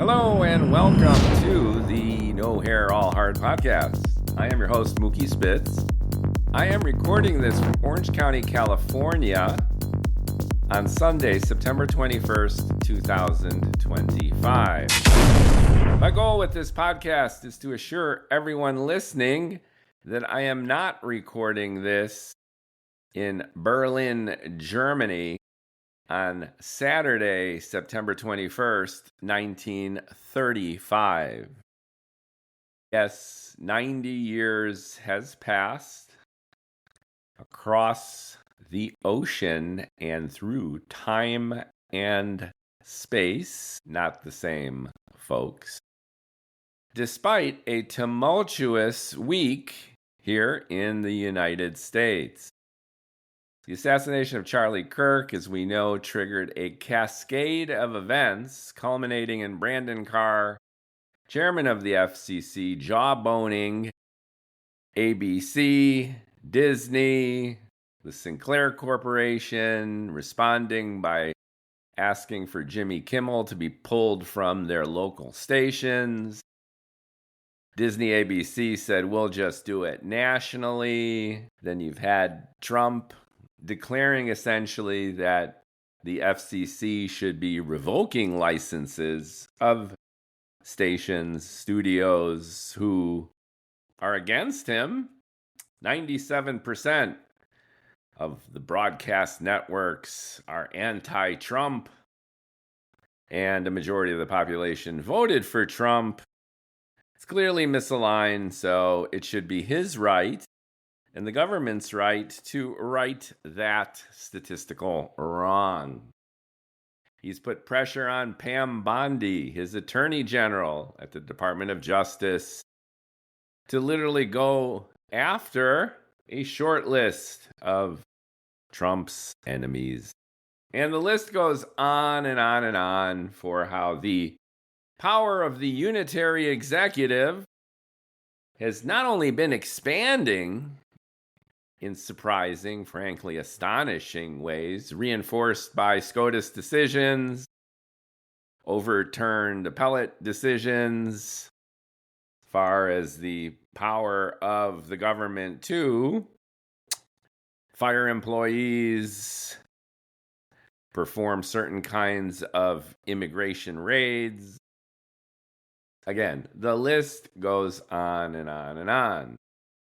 Hello and welcome to the No Hair All Hard podcast. I am your host, Mookie Spitz. I am recording this from Orange County, California on Sunday, September 21st, 2025. My goal with this podcast is to assure everyone listening that I am not recording this in Berlin, Germany, on Saturday, September 21st, 1935. Yes, 90 years has passed across the ocean and through time and space. Not the same, folks. Despite a tumultuous week here in the United States. The assassination of Charlie Kirk, as we know, triggered a cascade of events culminating in Brandon Carr, chairman of the FCC, jawboning ABC, Disney, the Sinclair Corporation, responding by asking for Jimmy Kimmel to be pulled from their local stations. Disney ABC said, we'll just do it nationally. Then you've had Trump declaring essentially that the FCC should be revoking licenses of stations, studios who are against him. 97% of the broadcast networks are anti-Trump, and a majority of the population voted for Trump. It's clearly misaligned, so it should be his right and the government's right to right that statistical wrong. He's put pressure on Pam Bondi, his attorney general at the Department of Justice, to literally go after a short list of Trump's enemies. And the list goes on and on and on for how the power of the unitary executive has not only been expanding in surprising, frankly astonishing ways, reinforced by SCOTUS decisions, overturned appellate decisions, as far as the power of the government to fire employees, perform certain kinds of immigration raids. Again, the list goes on and on and on.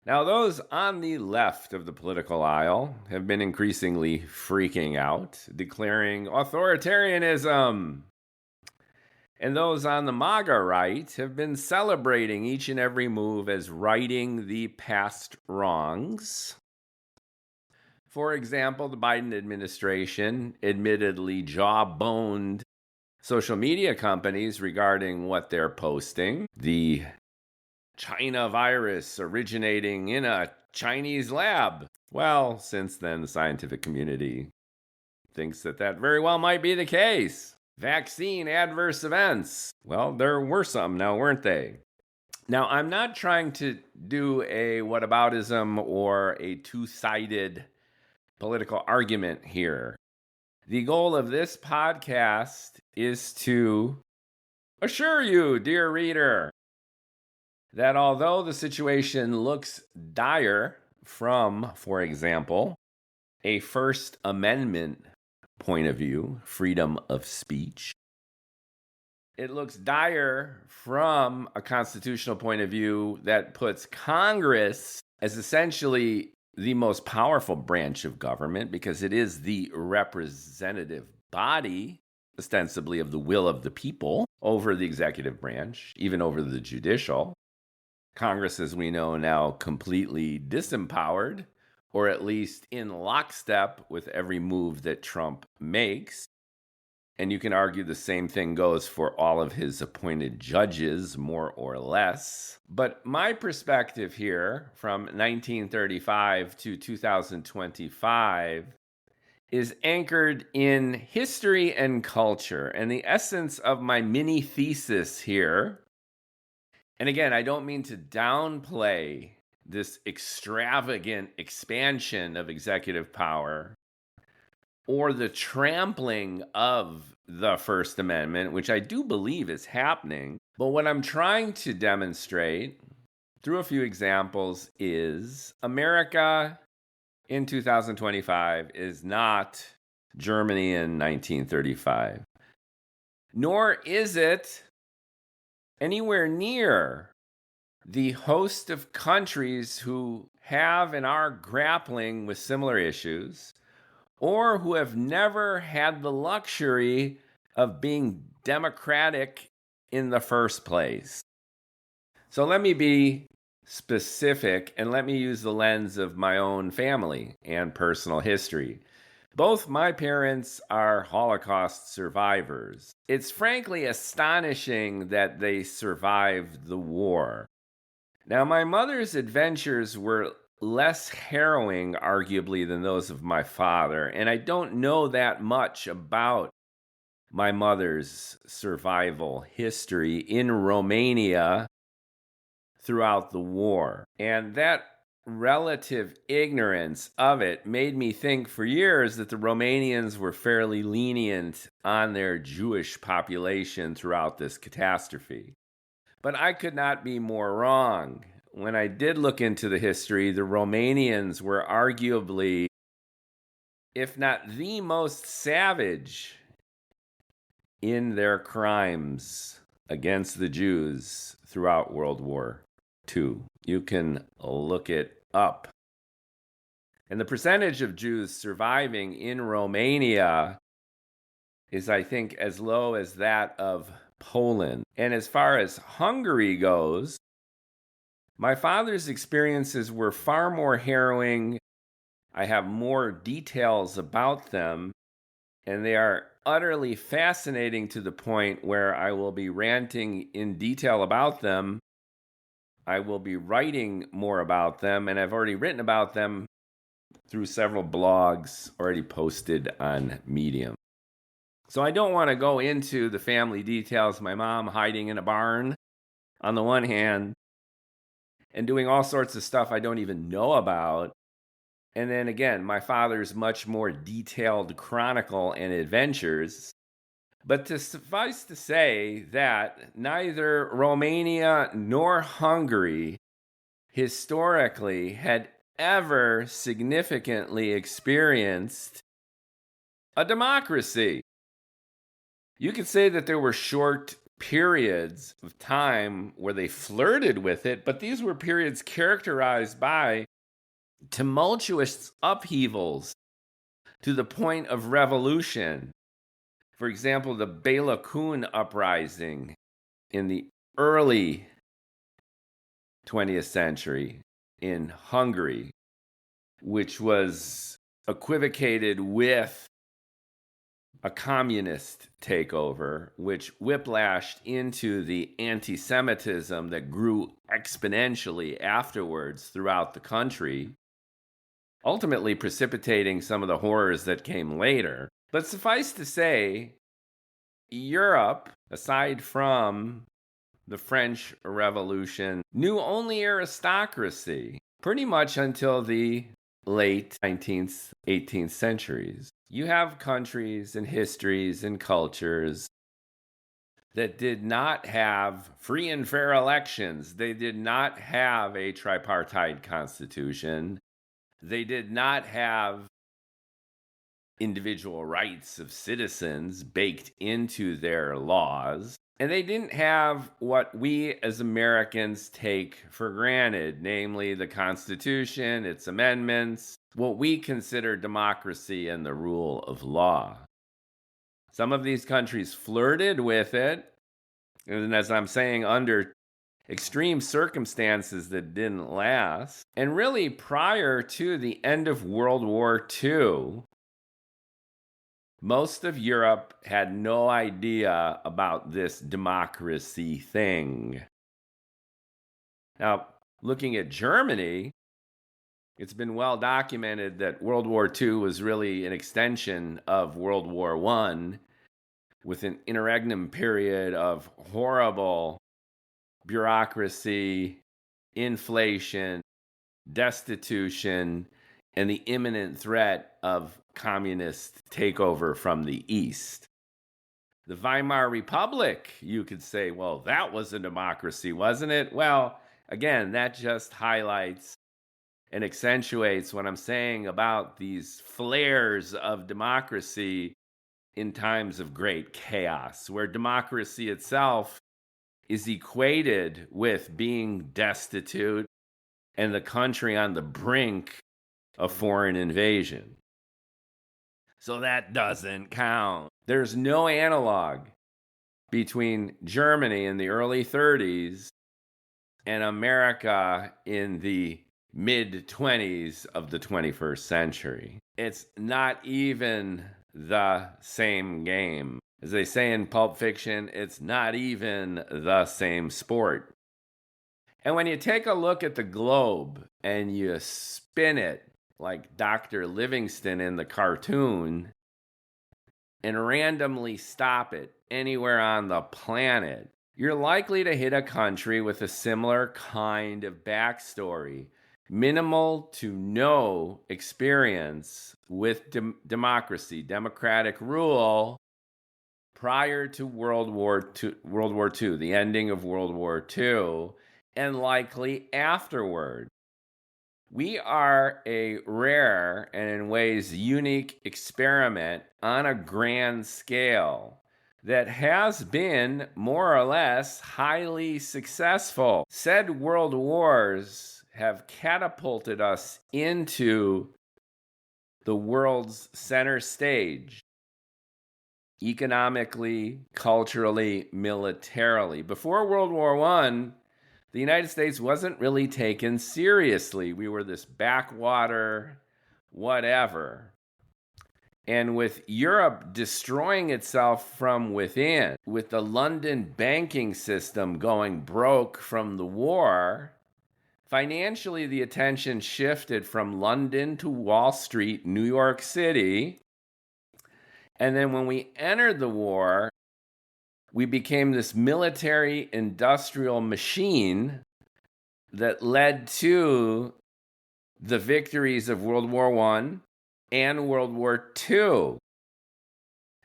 Now, those on the left of the political aisle have been increasingly freaking out, declaring authoritarianism. And those on the MAGA right have been celebrating each and every move as righting the past wrongs. For example, the Biden administration admittedly jawboned social media companies regarding what they're posting. The China virus originating in a Chinese lab. Well, since then, the scientific community thinks that very well might be the case. Vaccine adverse events. Well, there were some now, weren't they? Now, I'm not trying to do a whataboutism or a two-sided political argument here. The goal of this podcast is to assure you, dear reader, that although the situation looks dire from, for example, a First Amendment point of view, freedom of speech, it looks dire from a constitutional point of view that puts Congress as essentially the most powerful branch of government because it is the representative body, ostensibly of the will of the people, over the executive branch, even over the judicial. Congress, as we know now, completely disempowered, or at least in lockstep with every move that Trump makes. And you can argue the same thing goes for all of his appointed judges, more or less. But my perspective here from 1935 to 2025 is anchored in history and culture. And the essence of my mini thesis here, and again, I don't mean to downplay this extravagant expansion of executive power or the trampling of the First Amendment, which I do believe is happening. But what I'm trying to demonstrate through a few examples is America in 2025 is not Germany in 1935, nor is it anywhere near the host of countries who have and are grappling with similar issues, or who have never had the luxury of being democratic in the first place. So let me be specific and let me use the lens of my own family and personal history. Both my parents are Holocaust survivors. It's frankly astonishing that they survived the war. Now, my mother's adventures were less harrowing, arguably, than those of my father, and I don't know that much about my mother's survival history in Romania throughout the war. And that relative ignorance of it made me think for years that the Romanians were fairly lenient on their Jewish population throughout this catastrophe. But I could not be more wrong. When I did look into the history, the Romanians were arguably, if not the most savage in their crimes against the Jews throughout World War II. You can look it up. And the percentage of Jews surviving in Romania is, I think, as low as that of Poland. And as far as Hungary goes, my father's experiences were far more harrowing. I have more details about them, and they are utterly fascinating to the point where I will be ranting in detail about them. I will be writing more about them, and I've already written about them through several blogs already posted on Medium. So I don't want to go into the family details. My mom hiding in a barn on the one hand and doing all sorts of stuff I don't even know about. And then again, my father's much more detailed chronicle and adventures. But to suffice to say that neither Romania nor Hungary historically had ever significantly experienced a democracy. You could say that there were short periods of time where they flirted with it, but these were periods characterized by tumultuous upheavals to the point of revolution. For example, the Bela Kun uprising in the early 20th century in Hungary, which was equivocated with a communist takeover, which whiplashed into the anti-Semitism that grew exponentially afterwards throughout the country, ultimately precipitating some of the horrors that came later. But suffice to say, Europe, aside from the French Revolution, knew only aristocracy pretty much until the late 19th, 18th centuries. You have countries and histories and cultures that did not have free and fair elections. They did not have a tripartite constitution. They did not have individual rights of citizens baked into their laws. And they didn't have what we as Americans take for granted, namely the Constitution, its amendments, what we consider democracy and the rule of law. Some of these countries flirted with it, and as I'm saying, under extreme circumstances that didn't last. And really, prior to the end of World War II, most of Europe had no idea about this democracy thing. Now, looking at Germany, it's been well documented that World War II was really an extension of World War I, with an interregnum period of horrible bureaucracy, inflation, destitution, and the imminent threat of communist takeover from the East. The Weimar Republic, you could say, well, that was a democracy, wasn't it? Well, again, that just highlights and accentuates what I'm saying about these flares of democracy in times of great chaos, where democracy itself is equated with being destitute and the country on the brink of foreign invasion. So that doesn't count. There's no analog between Germany in the early 30s and America in the mid-20s of the 21st century. It's not even the same game. As they say in Pulp Fiction, it's not even the same sport. And when you take a look at the globe and you spin it like Dr. Livingston in the cartoon and randomly stop it anywhere on the planet, you're likely to hit a country with a similar kind of backstory, minimal to no experience with democracy, democratic rule prior to World War II, the ending of World War II, and likely afterward. We are a rare and in ways unique experiment on a grand scale that has been more or less highly successful. Said world wars have catapulted us into the world's center stage, economically, culturally, militarily. Before World War I, the United States wasn't really taken seriously. We were this backwater, whatever. And with Europe destroying itself from within, with the London banking system going broke from the war, financially the attention shifted from London to Wall Street, New York City. And then when we entered the war, we became this military industrial machine that led to the victories of World War I and World War II.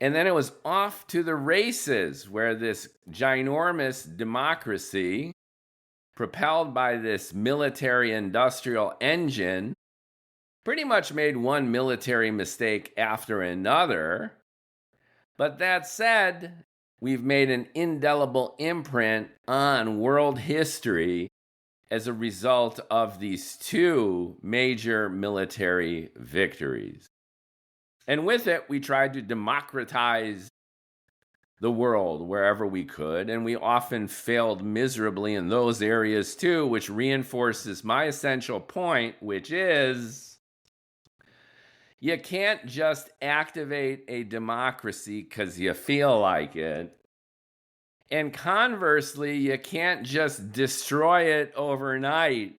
And then it was off to the races, where this ginormous democracy, propelled by this military industrial engine, pretty much made one military mistake after another. But that said, we've made an indelible imprint on world history as a result of these two major military victories. And with it, we tried to democratize the world wherever we could, and we often failed miserably in those areas too, which reinforces my essential point, which is you can't just activate a democracy because you feel like it. And conversely, you can't just destroy it overnight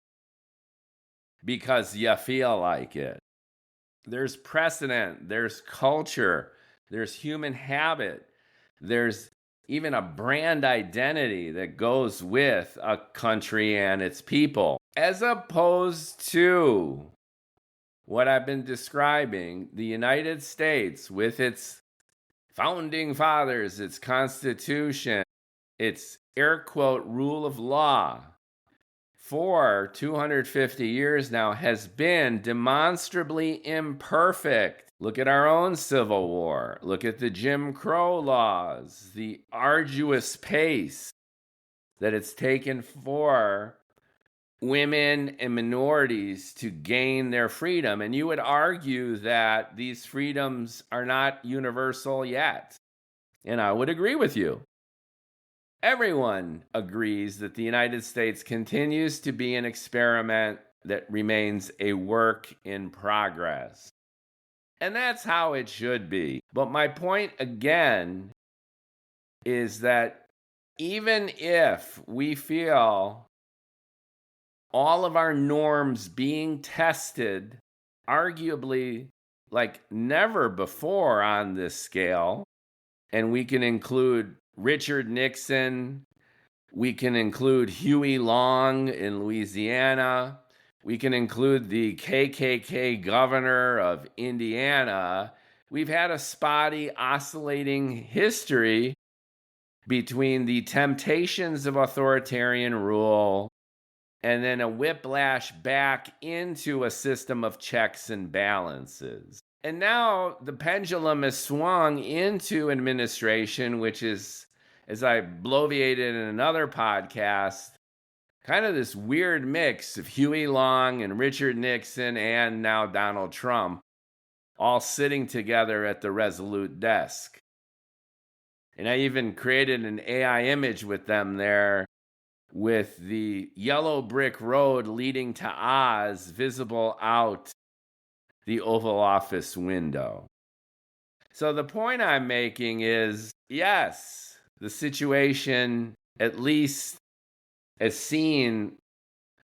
because you feel like it. There's precedent, there's culture, there's human habit, there's even a brand identity that goes with a country and its people, as opposed to what I've been describing, the United States with its founding fathers, its constitution, its air quote rule of law for 250 years now has been demonstrably imperfect. Look at our own Civil War. Look at the Jim Crow laws, the arduous pace that it's taken for women and minorities to gain their freedom. And you would argue that these freedoms are not universal yet. And I would agree with you. Everyone agrees that the United States continues to be an experiment that remains a work in progress. And that's how it should be. But my point again is that even if we feel all of our norms being tested, arguably like never before on this scale, and we can include Richard Nixon, we can include Huey Long in Louisiana, we can include the KKK governor of Indiana, we've had a spotty, oscillating history between the temptations of authoritarian rule and then a whiplash back into a system of checks and balances. And now the pendulum has swung into administration, which is, as I bloviated in another podcast, kind of this weird mix of Huey Long and Richard Nixon and now Donald Trump all sitting together at the Resolute desk. And I even created an AI image with them there with the yellow brick road leading to Oz visible out the Oval Office window. So the point I'm making is, yes, the situation, at least as seen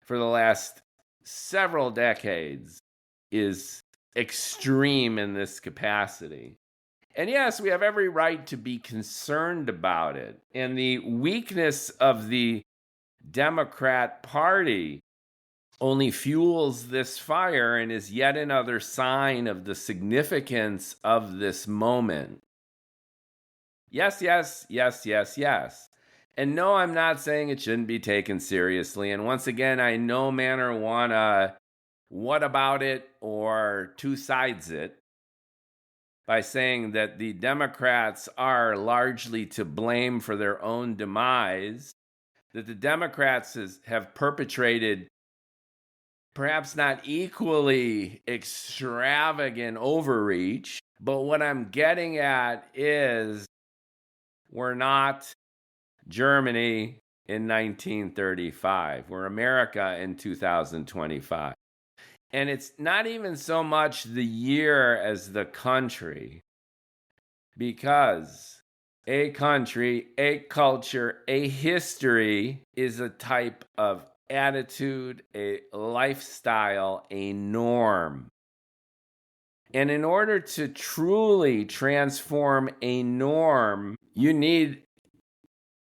for the last several decades, is extreme in this capacity. And yes, we have every right to be concerned about it. And the weakness of the Democrat Party only fuels this fire and is yet another sign of the significance of this moment. Yes, yes, yes, yes, yes. And no, I'm not saying it shouldn't be taken seriously. And once again, I no manner want to what about it or two sides it by saying that the Democrats are largely to blame for their own demise, that the Democrats have perpetrated perhaps not equally extravagant overreach, but what I'm getting at is we're not Germany in 1935. We're America in 2025. And it's not even so much the year as the country, because a country, a culture, a history is a type of attitude, a lifestyle, a norm. And in order to truly transform a norm, you need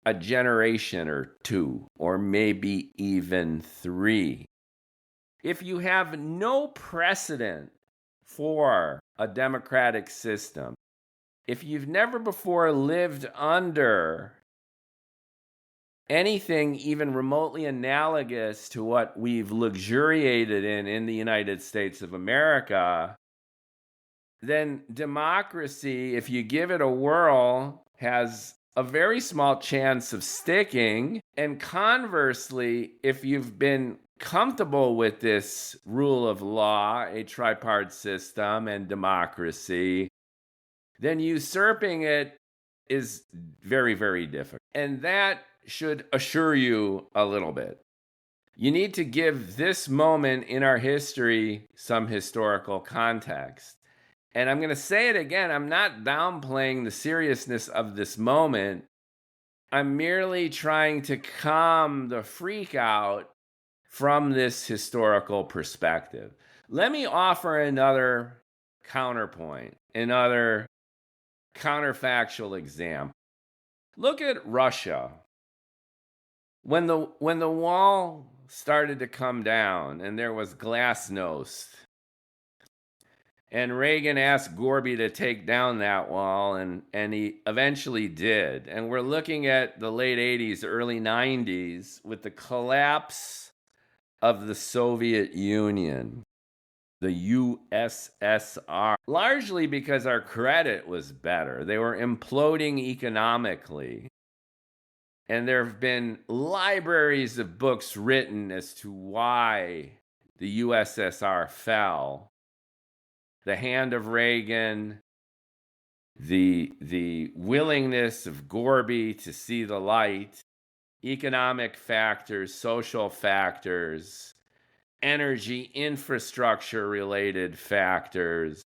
a generation or two, or maybe even three. If you have no precedent for a democratic system, if you've never before lived under anything even remotely analogous to what we've luxuriated in the United States of America, then democracy, if you give it a whirl, has a very small chance of sticking. And conversely, if you've been comfortable with this rule of law, a tripartite system, and democracy, then usurping it is very, very difficult. And that should assure you a little bit. You need to give this moment in our history some historical context. And I'm going to say it again, I'm not downplaying the seriousness of this moment. I'm merely trying to calm the freak out from this historical perspective. Let me offer another counterpoint, another counterfactual example. Look at Russia. When the wall started to come down and there was glasnost, and Reagan asked Gorby to take down that wall, and he eventually did. And we're looking at the late 80s, early 90s with the collapse of the Soviet Union, the USSR, largely because our credit was better. They were imploding economically. And there have been libraries of books written as to why the USSR fell. The hand of Reagan, the willingness of Gorby to see the light, economic factors, social factors, energy infrastructure related factors,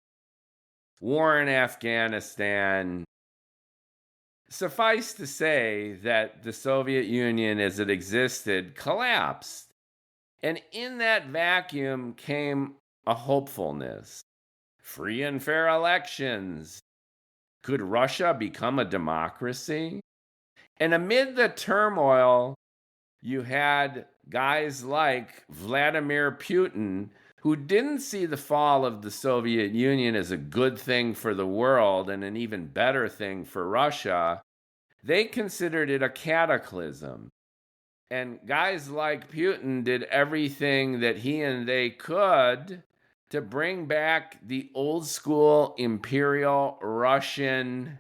war in Afghanistan. Suffice to say that the Soviet Union as it existed collapsed. And in that vacuum came a hopefulness. Free and fair elections. Could Russia become a democracy? And amid the turmoil, you had guys like Vladimir Putin, who didn't see the fall of the Soviet Union as a good thing for the world and an even better thing for Russia, they considered it a cataclysm. And guys like Putin did everything that he and they could to bring back the old school imperial Russian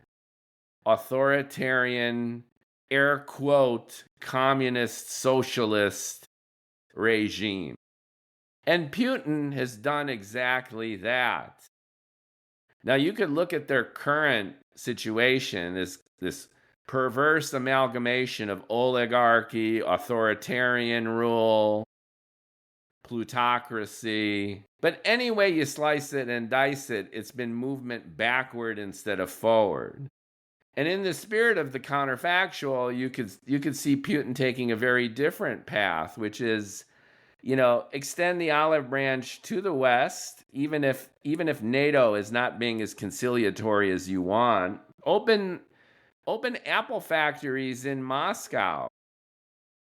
authoritarian, air quote, communist socialist regime. And Putin has done exactly that. Now, you could look at their current situation, this perverse amalgamation of oligarchy, authoritarian rule, plutocracy. But any way you slice it and dice it, it's been movement backward instead of forward. And in the spirit of the counterfactual, you could see Putin taking a very different path, which is, extend the olive branch to the West, even if NATO is not being as conciliatory as you want. Open Apple factories in Moscow,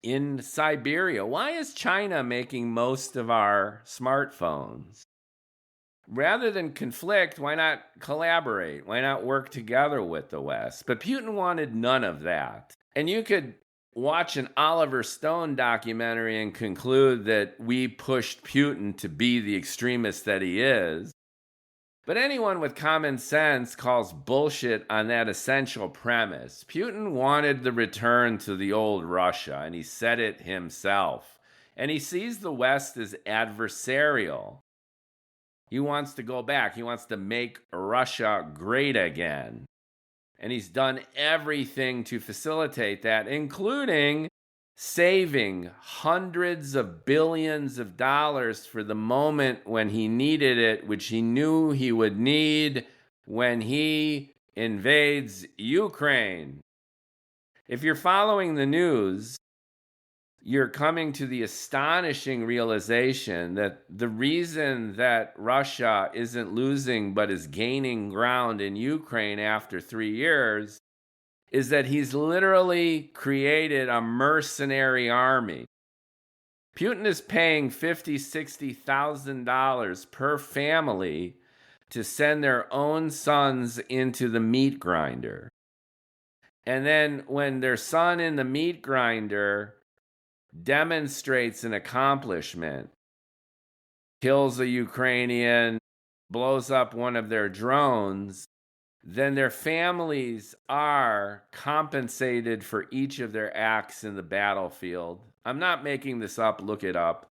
in Siberia. Why is China making most of our smartphones? Rather than conflict, why not collaborate? Why not work together with the West? But Putin wanted none of that. And you could watch an Oliver Stone documentary and conclude that we pushed Putin to be the extremist that he is. But anyone with common sense calls bullshit on that essential premise. Putin wanted the return to the old Russia, and he said it himself. And he sees the West as adversarial. He wants to go back. He wants to make Russia great again. And he's done everything to facilitate that, including saving hundreds of billions of dollars for the moment when he needed it, which he knew he would need when he invades Ukraine. If you're following the news, you're coming to the astonishing realization that the reason that Russia isn't losing but is gaining ground in Ukraine after 3 years is that he's literally created a mercenary army. Putin is paying $50,000, $60,000 per family to send their own sons into the meat grinder. And then when their son in the meat grinder demonstrates an accomplishment, kills a Ukrainian, blows up one of their drones, then their families are compensated for each of their acts in the battlefield. I'm not making this up, look it up.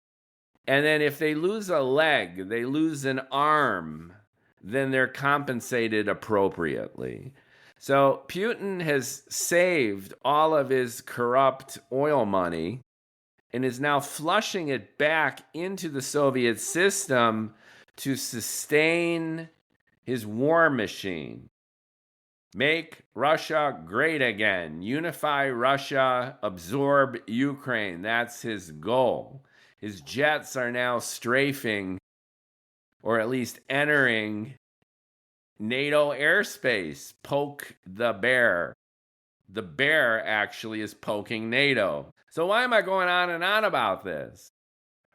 And then if they lose a leg, they lose an arm, then they're compensated appropriately. So Putin has saved all of his corrupt oil money and is now flushing it back into the Soviet system to sustain his war machine. Make Russia great again. Unify Russia, absorb Ukraine. That's his goal. His jets are now strafing, or at least entering, NATO airspace. Poke the bear. The bear actually is poking NATO. So why am I going on and on about this?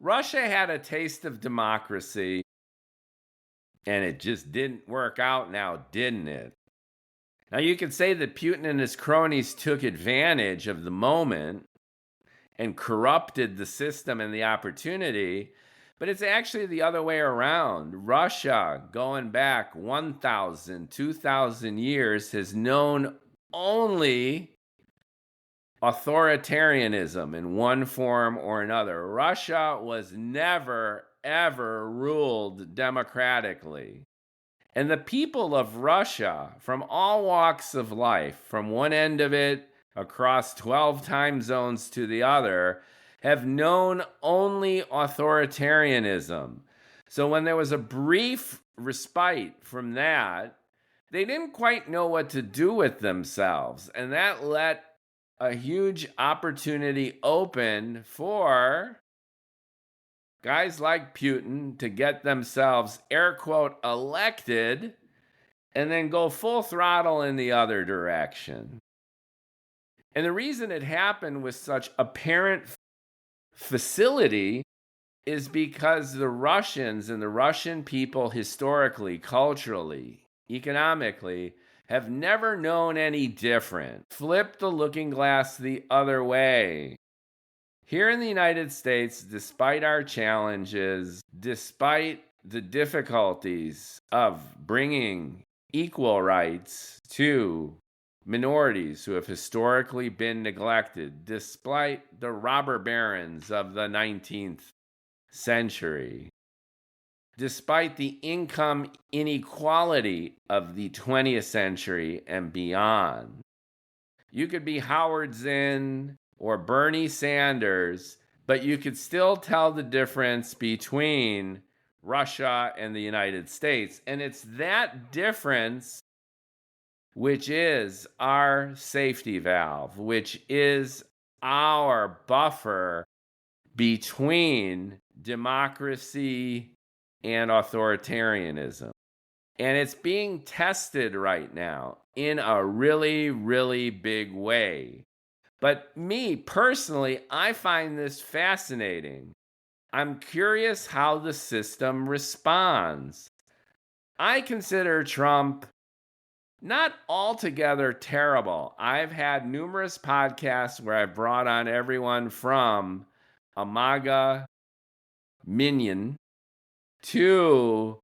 Russia had a taste of democracy, and it just didn't work out now, didn't it? Now, you could say that Putin and his cronies took advantage of the moment and corrupted the system and the opportunity, but it's actually the other way around. Russia, going back 1,000, 2,000 years, has known only authoritarianism in one form or another. Russia was never, ever ruled democratically. And the people of Russia, from all walks of life, from one end of it across 12 time zones to the other, have known only authoritarianism. So when there was a brief respite from that, they didn't quite know what to do with themselves. And that let a huge opportunity open for guys like Putin to get themselves, air quote, elected, and then go full throttle in the other direction. And the reason it happened with such apparent facility is because the Russians and the Russian people historically, culturally, economically, have never known any different. Flip the looking glass the other way. Here in the United States, despite our challenges, despite the difficulties of bringing equal rights to minorities who have historically been neglected, despite the robber barons of the 19th century, despite the income inequality of the 20th century and beyond. You could be Howard Zinn or Bernie Sanders, but you could still tell the difference between Russia and the United States. And it's that difference which is our safety valve, which is our buffer between democracy and authoritarianism. And it's being tested right now in a really, really big way. But me, personally, I find this fascinating. I'm curious how the system responds. I consider Trump not altogether terrible. I've had numerous podcasts where I've brought on everyone from a MAGA minion to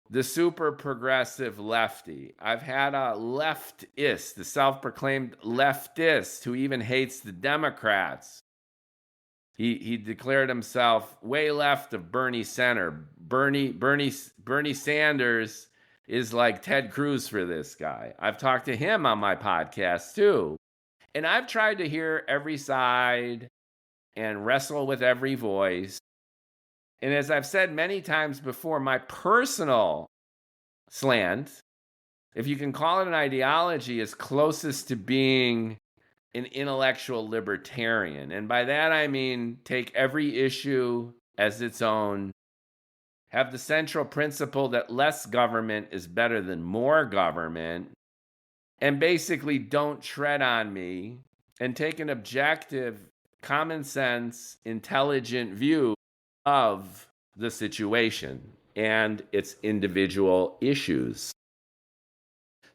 the super progressive lefty. I've had a leftist, the self-proclaimed leftist who even hates the Democrats. He declared himself way left of Bernie Center. Bernie Sanders is like Ted Cruz for this guy. I've talked to him on my podcast too. And I've tried to hear every side and wrestle with every voice. And as I've said many times before, my personal slant, if you can call it an ideology, is closest to being an intellectual libertarian. And by that I mean take every issue as its own, have the central principle that less government is better than more government, and basically don't tread on me, and take an objective, common sense, intelligent view of the situation and its individual issues.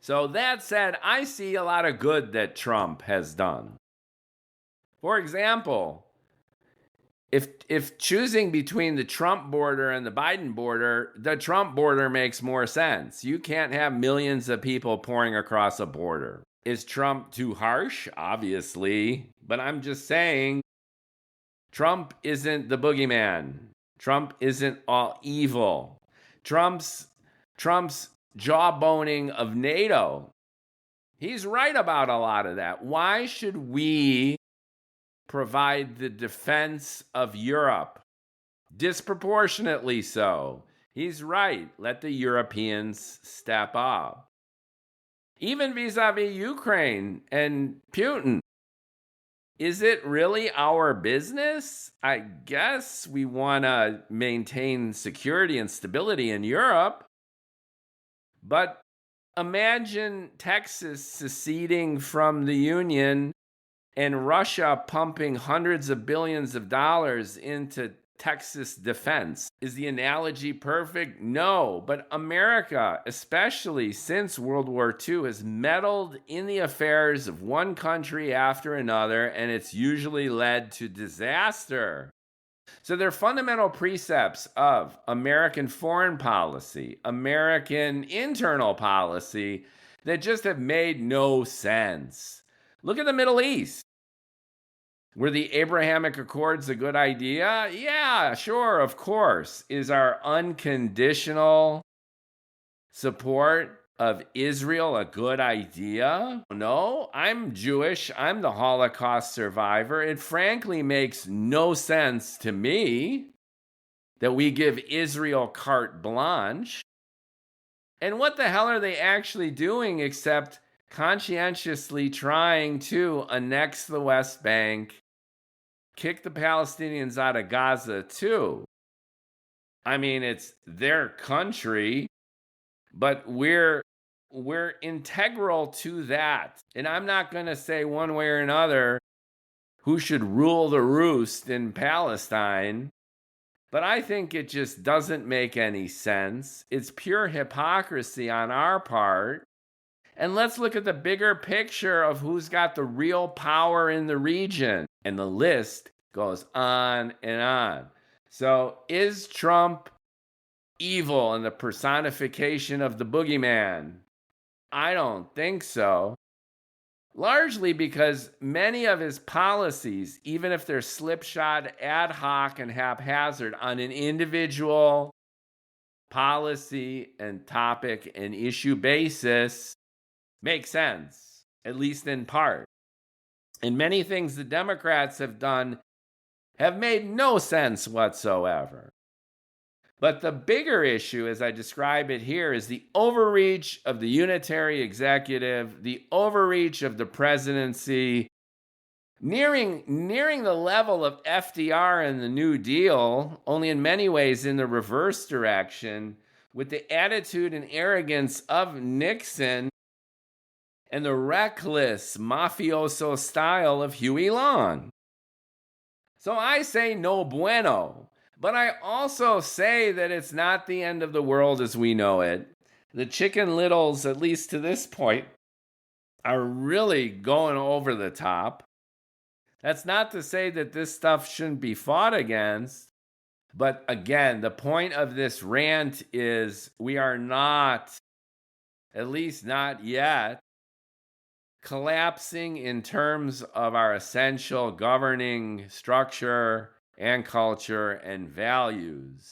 So that said, I see a lot of good that Trump has done. For example, if choosing between the Trump border and the Biden border, the Trump border makes more sense. You can't have millions of people pouring across a border. Is Trump too harsh? Obviously. But I'm just saying, Trump isn't the boogeyman. Trump isn't all evil. Trump's jawboning of NATO, he's right about a lot of that. Why should we provide the defense of Europe? Disproportionately so. He's right. Let the Europeans step up. Even vis-a-vis Ukraine and Putin. Is it really our business? I guess we want to maintain security and stability in Europe. But imagine Texas seceding from the Union and Russia pumping hundreds of billions of dollars into Texas defense. Is the analogy perfect? No, but America, especially since World War II, has meddled in the affairs of one country after another, and it's usually led to disaster. So there are fundamental precepts of American foreign policy, American internal policy that just have made no sense. Look at the Middle East. Were the Abrahamic Accords a good idea? Yeah, sure, of course. Is our unconditional support of Israel a good idea? No, I'm Jewish. I'm the Holocaust survivor. It frankly makes no sense to me that we give Israel carte blanche. And what the hell are they actually doing except conscientiously trying to annex the West Bank, kick the Palestinians out of Gaza too? I mean, it's their country, but we're integral to that. And I'm not going to say one way or another who should rule the roost in Palestine. But I think it just doesn't make any sense. It's pure hypocrisy on our part. And let's look at the bigger picture of who's got the real power in the region. And the list goes on and on. So is Trump evil and the personification of the boogeyman? I don't think so. Largely because many of his policies, even if they're slipshod, ad hoc, and haphazard on an individual policy and topic and issue basis, make sense, at least in part. And many things the Democrats have done have made no sense whatsoever. But the bigger issue, as I describe it here, is the overreach of the unitary executive, the overreach of the presidency, nearing the level of FDR and the New Deal, only in many ways in the reverse direction, with the attitude and arrogance of Nixon and the reckless mafioso style of Huey Long. So I say no bueno. But I also say that it's not the end of the world as we know it. The Chicken Littles, at least to this point, are really going over the top. That's not to say that this stuff shouldn't be fought against. But again, the point of this rant is we are not, at least not yet, collapsing in terms of our essential governing structure and culture and values.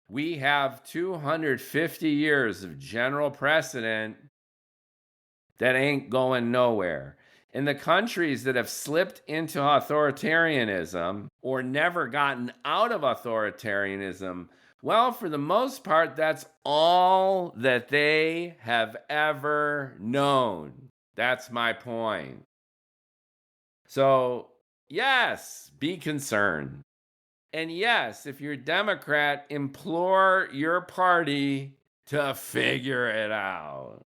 We have 250 years of general precedent that ain't going nowhere. In the countries that have slipped into authoritarianism or never gotten out of authoritarianism, well, for the most part, that's all that they have ever known. That's my point. So, yes, be concerned. And yes, if you're a Democrat, implore your party to figure it out.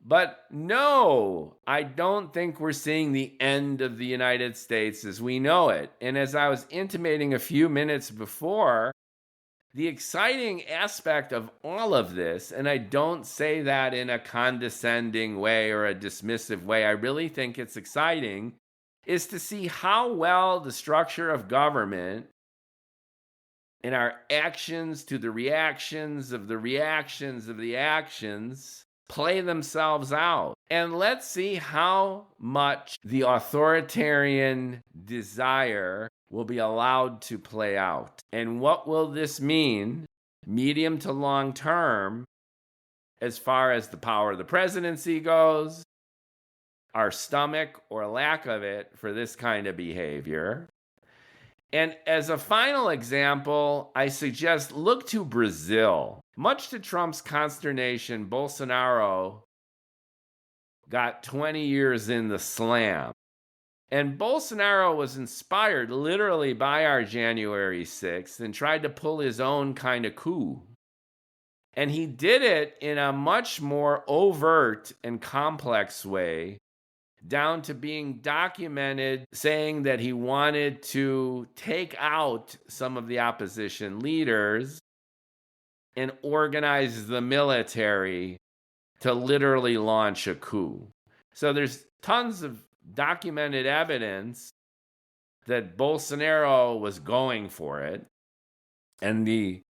But no, I don't think we're seeing the end of the United States as we know it. And as I was intimating a few minutes before, the exciting aspect of all of this, and I don't say that in a condescending way or a dismissive way, I really think it's exciting, is to see how well the structure of government and our actions to the reactions of the reactions of the actions play themselves out. And let's see how much the authoritarian desire will be allowed to play out. And what will this mean, medium to long term, as far as the power of the presidency goes, our stomach or lack of it for this kind of behavior. And as a final example, I suggest look to Brazil. Much to Trump's consternation, Bolsonaro got 20 years in the slam. And Bolsonaro was inspired literally by our January 6th and tried to pull his own kind of coup. And he did it in a much more overt and complex way, down to being documented saying that he wanted to take out some of the opposition leaders and organize the military to literally launch a coup. So there's tons of documented evidence that Bolsonaro was going for it. And the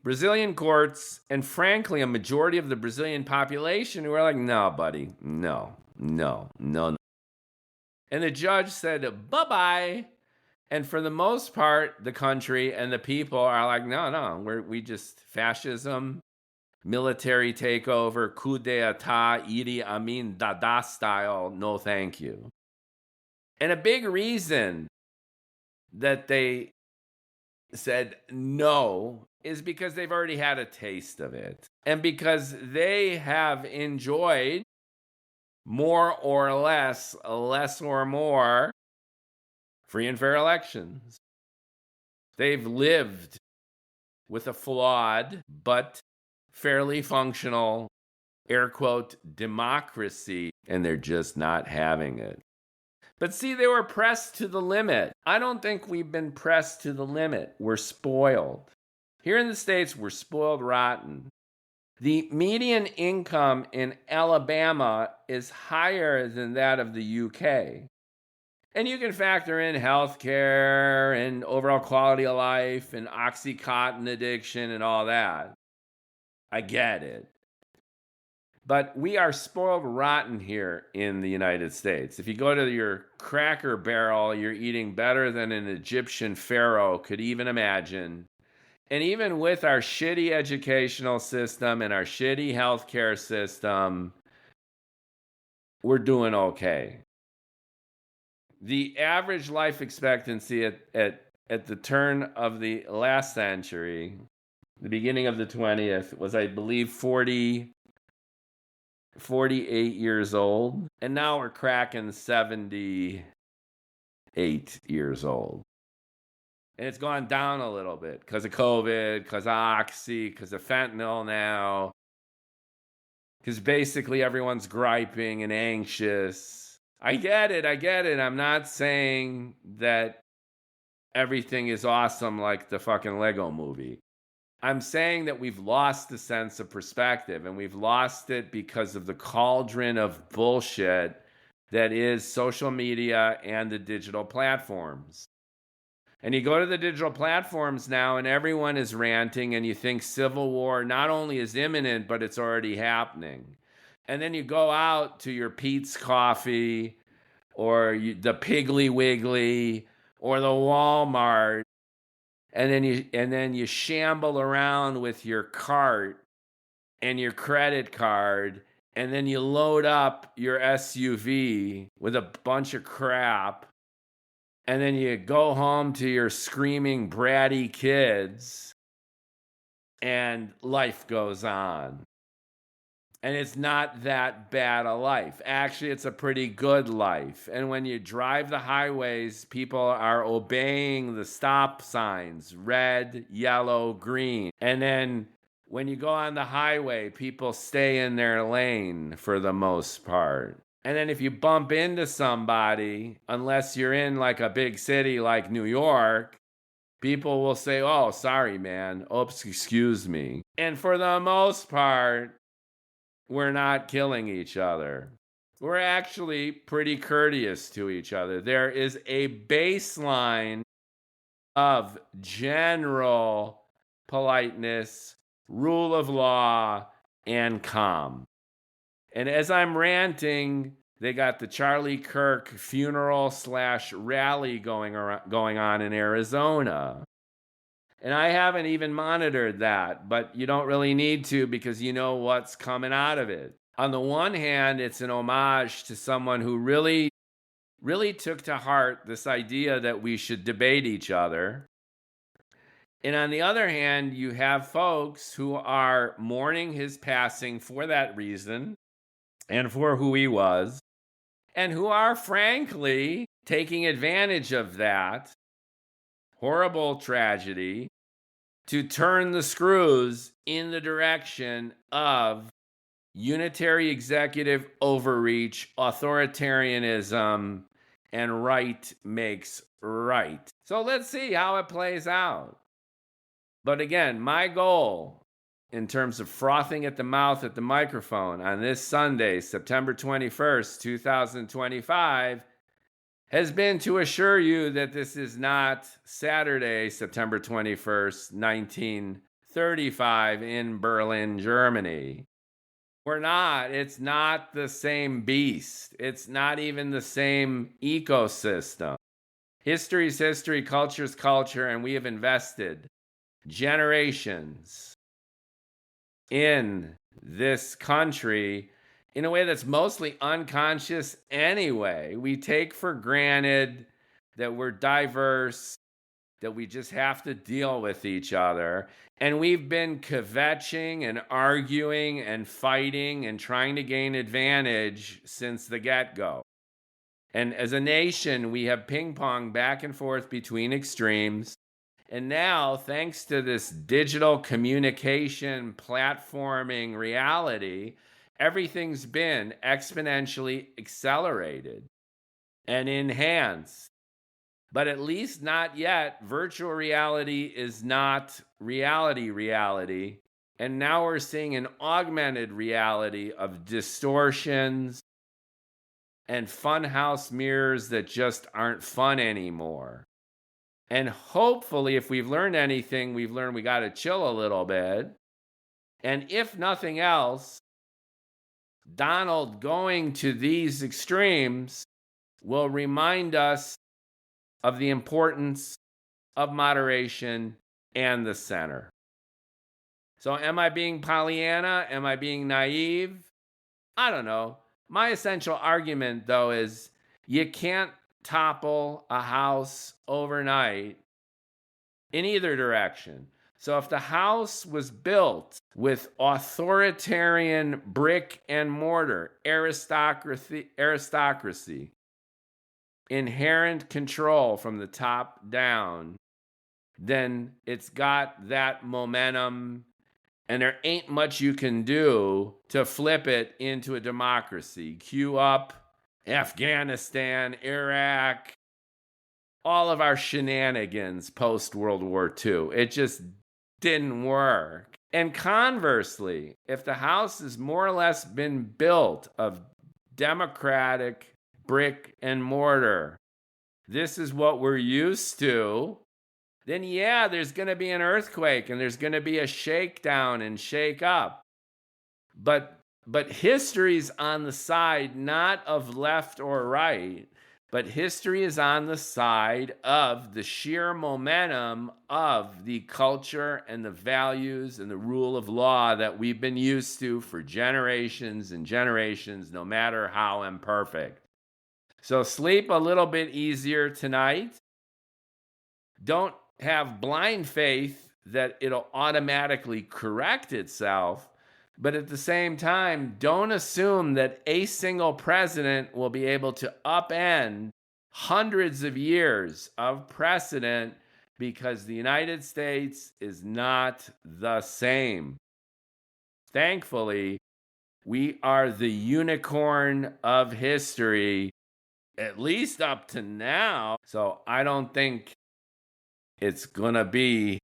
Brazilian courts, and frankly, a majority of the Brazilian population who were like, no, buddy, no. And the judge said, bye-bye. And for the most part, the country and the people are like, no, we just fascism, military takeover, coup d'etat, Idi Amin Dada style, no thank you. And a big reason that they said no is because they've already had a taste of it. And because they have enjoyed more or less or more, free and fair elections. They've lived with a flawed but fairly functional, air quote, democracy, and they're just not having it. But see, they were pressed to the limit. I don't think we've been pressed to the limit. We're spoiled. Here in the States, we're spoiled rotten. The median income in Alabama is higher than that of the UK. And you can factor in healthcare and overall quality of life and Oxycontin addiction and all that. I get it. But we are spoiled rotten here in the United States. If you go to your Cracker Barrel, you're eating better than an Egyptian pharaoh could even imagine. And even with our shitty educational system and our shitty healthcare system, we're doing okay. The average life expectancy at the turn of the last century, the beginning of the 20th, was, I believe, 48 years old. And now we're cracking 78 years old. And it's gone down a little bit because of COVID, because of Oxy, because of fentanyl now. Because basically everyone's griping and anxious. I get it. I'm not saying that everything is awesome like the fucking Lego movie. I'm saying that we've lost the sense of perspective, and we've lost it because of the cauldron of bullshit that is social media and the digital platforms. And you go to the digital platforms now and everyone is ranting, and you think civil war not only is imminent, but it's already happening. And then you go out to your Pete's Coffee or the Piggly Wiggly or the Walmart, and then you shamble around with your cart and your credit card, and then you load up your SUV with a bunch of crap, and then you go home to your screaming bratty kids, and life goes on. And it's not that bad a life. Actually, it's a pretty good life. And when you drive the highways, people are obeying the stop signs, red, yellow, green. And then when you go on the highway, people stay in their lane for the most part. And then if you bump into somebody, unless you're in like a big city like New York, people will say, "Oh, sorry, man. Oops, excuse me." And for the most part, we're not killing each other. We're actually pretty courteous to each other. There is a baseline of general politeness, rule of law, and calm. And as I'm ranting, they got the Charlie Kirk funeral/rally going on in Arizona. And I haven't even monitored that, but you don't really need to because you know what's coming out of it. On the one hand, it's an homage to someone who really took to heart this idea that we should debate each other. And on the other hand, you have folks who are mourning his passing for that reason and for who he was, and who are frankly taking advantage of that horrible tragedy to turn the screws in the direction of unitary executive overreach, authoritarianism, and right makes right. So let's see how it plays out. But again, my goal in terms of frothing at the mouth at the microphone on this Sunday, September 21st, 2025, has been to assure you that this is not Saturday, September 21st, 1935 in Berlin, Germany. We're not. It's not the same beast. It's not even the same ecosystem. History's history, culture's culture, and we have invested generations in this country in a way that's mostly unconscious anyway. We take for granted that we're diverse, that we just have to deal with each other. And we've been kvetching and arguing and fighting and trying to gain advantage since the get-go. And as a nation, we have ping-ponged back and forth between extremes. And now, thanks to this digital communication platforming reality, everything's been exponentially accelerated. and enhanced. But at least not yet. Virtual reality is not reality. And now we're seeing an augmented reality of distortions and funhouse mirrors that just aren't fun anymore. And hopefully, if we've learned anything, we've learned we got to chill a little bit. And if nothing else, Donald going to these extremes will remind us of the importance of moderation and the center. So am I being Pollyanna? Am I being naive? I don't know. My essential argument, though, is you can't topple a house overnight in either direction. So if the house was built with authoritarian brick and mortar, aristocracy, inherent control from the top down, then it's got that momentum, and there ain't much you can do to flip it into a democracy. Cue up Afghanistan, Iraq, all of our shenanigans post-World War II. It just didn't work. And conversely, if the house has more or less been built of democratic brick and mortar, this is what we're used to, then yeah, there's going to be an earthquake and there's going to be a shakedown and shake up. But history's on the side not of left or right, but history is on the side of the sheer momentum of the culture and the values and the rule of law that we've been used to for generations and generations, no matter how imperfect. So sleep a little bit easier tonight. Don't have blind faith that it'll automatically correct itself. But at the same time, don't assume that a single president will be able to upend hundreds of years of precedent, because the United States is not the same. Thankfully, we are the unicorn of history, at least up to now. So I don't think it's going to be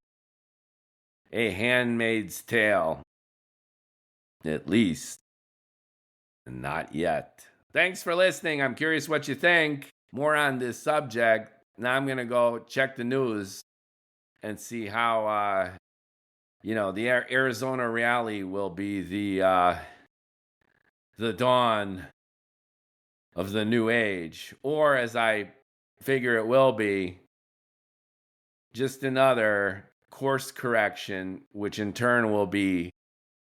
a Handmaid's Tale. At least not yet. Thanks for listening. I'm curious what you think. More on this subject. Now I'm going to go check the news and see how, the Arizona rally will be the dawn of the new age. Or, as I figure it will be, just another course correction, which in turn will be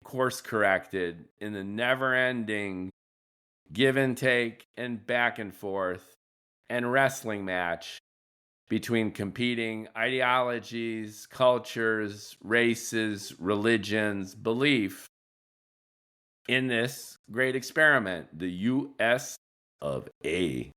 course corrected in the never-ending give and take and back and forth and wrestling match between competing ideologies, cultures, races, religions, belief in this great experiment, the US of A.